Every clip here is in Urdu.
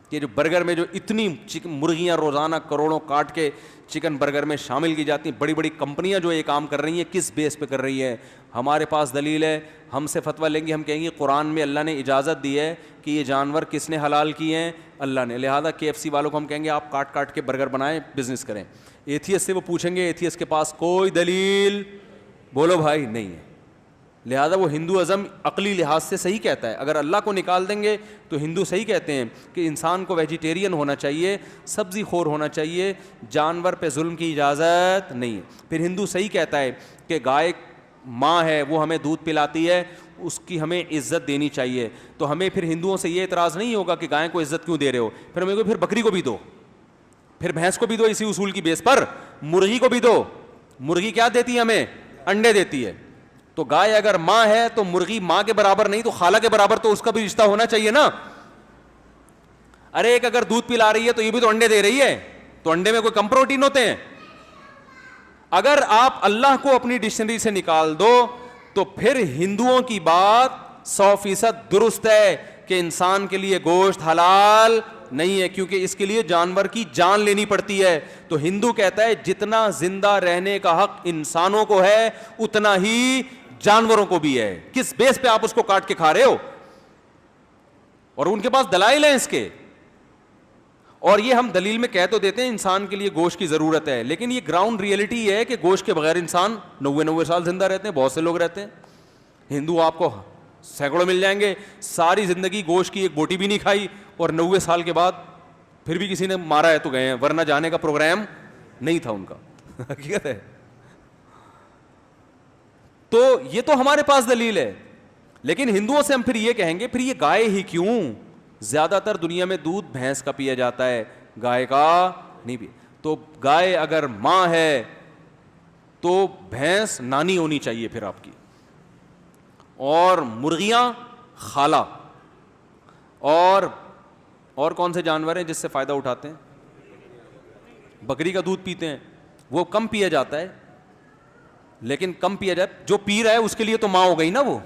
کہ جو برگر میں جو اتنی مرغیاں روزانہ کروڑوں کاٹ کے چکن برگر میں شامل کی جاتی ہیں, بڑی بڑی کمپنیاں جو یہ کام کر رہی ہیں, کس بیس پہ کر رہی ہیں؟ ہمارے پاس دلیل ہے, ہم سے فتویٰ لیں گے, ہم کہیں گے قرآن میں اللہ نے اجازت دی ہے کہ یہ جانور کس نے حلال کیے ہیں؟ اللہ نے. لہٰذا KFC والوں کو ہم کہیں گے آپ کاٹ کاٹ کے برگر بنائیں, بزنس کریں. ایتھیس سے وہ پوچھیں گے, ایتھیس کے پاس کوئی دلیل بولو بھائی نہیں ہے. لہذا وہ ہندو ازم عقلی لحاظ سے صحیح کہتا ہے. اگر اللہ کو نکال دیں گے تو ہندو صحیح کہتے ہیں کہ انسان کو ویجیٹیرین ہونا چاہیے, سبزی خور ہونا چاہیے, جانور پہ ظلم کی اجازت نہیں ہے. پھر ہندو صحیح کہتا ہے کہ گائے ماں ہے, وہ ہمیں دودھ پلاتی ہے, اس کی ہمیں عزت دینی چاہیے. تو ہمیں پھر ہندوؤں سے یہ اعتراض نہیں ہوگا کہ گائے کو عزت کیوں دے رہے ہو, پھر ہمیں پھر بکری کو بھی دو, پھر بھینس کو بھی دو, اسی اصول کی بیس پر مرغی کو بھی دو. مرغی کیا دیتی ہے ہمیں؟ انڈے دیتی ہے. تو گائے اگر ماں ہے تو مرغی ماں کے برابر نہیں تو خالہ کے برابر تو اس کا بھی رشتہ ہونا چاہیے نا. ارے ایک اگر دودھ پلا رہی ہے تو یہ بھی تو انڈے دے رہی ہے, تو انڈے میں کوئی کم پروٹین ہوتے ہیں؟ اگر آپ اللہ کو اپنی ڈکشنری سے نکال دو تو پھر ہندوؤں کی بات 100% درست ہے کہ انسان کے لیے گوشت حلال نہیں ہے, کیونکہ اس کے لیے جانور کی جان لینی پڑتی ہے. تو ہندو کہتا ہے جتنا زندہ رہنے کا حق انسانوں کو ہے اتنا ہی جانوروں کو بھی ہے. کس بیس پہ آپ اس کو کاٹ کے کھا رہے ہو؟ اور ان کے پاس دلائل ہیں اس کے, اور یہ ہم دلیل میں کہہ تو دیتے ہیں انسان کے لیے گوشت کی ضرورت ہے, لیکن یہ گراؤنڈ ریئلٹی یہ ہے کہ گوشت کے بغیر انسان 90 سال زندہ رہتے ہیں, بہت سے لوگ رہتے ہیں. ہندو آپ کو سینکڑوں مل جائیں گے, ساری زندگی گوشت کی ایک بوٹی بھی نہیں کھائی, اور 90 سال کے بعد پھر بھی کسی نے مارا ہے تو گئے ہیں, ورنہ جانے کا پروگرام نہیں تھا ان کا. حقیقت ہے. تو یہ تو ہمارے پاس دلیل ہے, لیکن ہندوؤں سے ہم پھر یہ کہیں گے پھر یہ گائے ہی کیوں؟ زیادہ تر دنیا میں دودھ بھینس کا پیا جاتا ہے, گائے کا نہیں پیا. تو گائے اگر ماں ہے تو بھینس نانی ہونی چاہیے پھر آپ کی, اور مرغیاں خالہ. اور کون سے جانور ہیں جس سے فائدہ اٹھاتے ہیں؟ بکری کا دودھ پیتے ہیں, وہ کم پیا جاتا ہے, لیکن کم پیا جائے, جو پی رہا ہے اس کے لیے تو ماں ہو گئی نا. وہ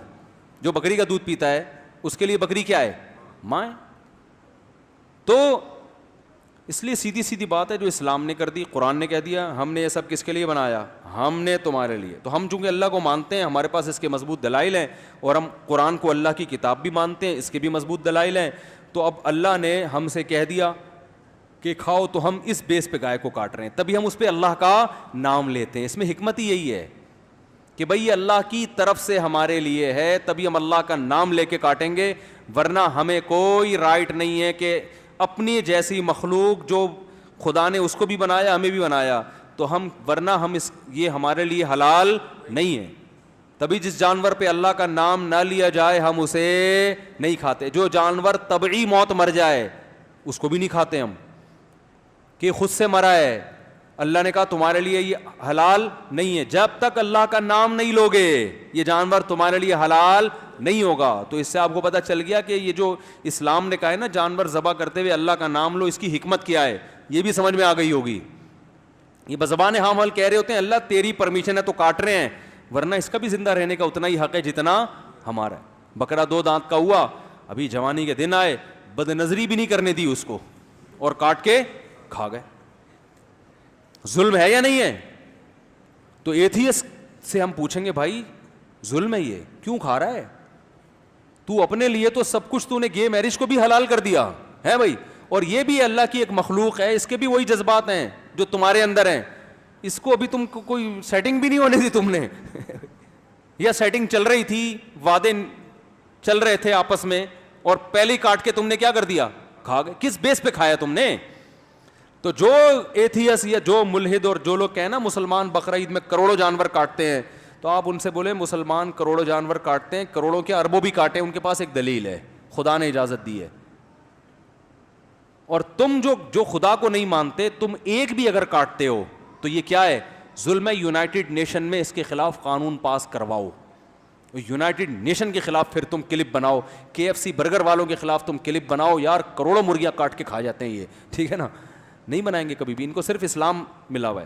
جو بکری کا دودھ پیتا ہے اس کے لیے بکری کیا ہے؟ ماں ہے. تو اس لیے سیدھی سیدھی بات ہے جو اسلام نے کر دی, قرآن نے کہہ دیا ہم نے یہ سب کس کے لیے بنایا؟ ہم نے تمہارے لیے. تو ہم چونکہ اللہ کو مانتے ہیں, ہمارے پاس اس کے مضبوط دلائل ہیں, اور ہم قرآن کو اللہ کی کتاب بھی مانتے ہیں, اس کے بھی مضبوط دلائل ہیں. تو اب اللہ نے ہم سے کہہ دیا کہ کھاؤ, تو ہم اس بیس پہ گائے کو کاٹ رہے ہیں, تبھی ہم اس پہ اللہ کا نام لیتے ہیں. اس میں حکمت ہی یہی ہے کہ بھئی یہ اللہ کی طرف سے ہمارے لیے ہے, تبھی ہم اللہ کا نام لے کے کاٹیں گے, ورنہ ہمیں کوئی رائٹ نہیں ہے کہ اپنی جیسی مخلوق جو خدا نے اس کو بھی بنایا ہمیں بھی بنایا تو ہم, ورنہ ہم یہ ہمارے لیے حلال نہیں ہے. تبھی جس جانور پہ اللہ کا نام نہ لیا جائے ہم اسے نہیں کھاتے. جو جانور طبعی موت مر جائے اس کو بھی نہیں کھاتے ہم, کہ خود سے مرا ہے. اللہ نے کہا تمہارے لیے یہ حلال نہیں ہے, جب تک اللہ کا نام نہیں لوگے یہ جانور تمہارے لیے حلال نہیں ہوگا. تو اس سے آپ کو پتہ چل گیا کہ یہ جو اسلام نے کہا ہے نا جانور ذبح کرتے ہوئے اللہ کا نام لو, اس کی حکمت کیا ہے, یہ بھی سمجھ میں آ گئی ہوگی. یہ بزبان ہاں حال کہہ رہے ہوتے ہیں اللہ تیری پرمیشن ہے تو کاٹ رہے ہیں, ورنہ اس کا بھی زندہ رہنے کا اتنا ہی حق ہے جتنا ہمارا ہے. بکرا 2 دانت کا ہوا, ابھی جوانی کے دن آئے, بد نظری بھی نہیں کرنے دی اس کو, اور کاٹ کے کھا گئے. ظلم ہے یا نہیں ہے؟ تو ایتھیس سے ہم پوچھیں گے بھائی ظلم ہے یہ, کیوں کھا رہا ہے تو؟ اپنے لیے تو سب کچھ تو نے گے میرج کو بھی حلال کر دیا ہے بھائی, اور یہ بھی اللہ کی ایک مخلوق ہے, اس کے بھی وہی جذبات ہیں جو تمہارے اندر ہیں. اس کو ابھی تم کو کوئی سیٹنگ بھی نہیں ہونے دی تم نے یا سیٹنگ چل رہی تھی, وعدے چل رہے تھے آپس میں, اور پہلے کاٹ کے تم نے کیا کر دیا؟ کھا گئے. کس بیس پہ کھایا تم نے؟ تو جو ایتھیس یا جو ملحد اور جو لوگ کہیں نا مسلمان بقرہ عید میں کروڑوں جانور کاٹتے ہیں, تو آپ ان سے بولیں مسلمان کروڑوں جانور کاٹتے ہیں, کروڑوں کے اربوں بھی کاٹے, ان کے پاس ایک دلیل ہے, خدا نے اجازت دی ہے. اور تم جو خدا کو نہیں مانتے, تم ایک بھی اگر کاٹتے ہو تو یہ کیا ہے؟ ظلم ہے. یونائٹڈ نیشن میں اس کے خلاف قانون پاس کرواؤ, یونائٹڈ نیشن کے خلاف پھر تم کلپ بناؤ, KFC برگر والوں کے خلاف تم کلپ بناؤ, یار کروڑوں مرغیاں کاٹ کے کھا جاتے ہیں یہ, ٹھیک ہے نا. نہیں بنائیں گے کبھی بھی, ان کو صرف اسلام ملا ہوا ہے.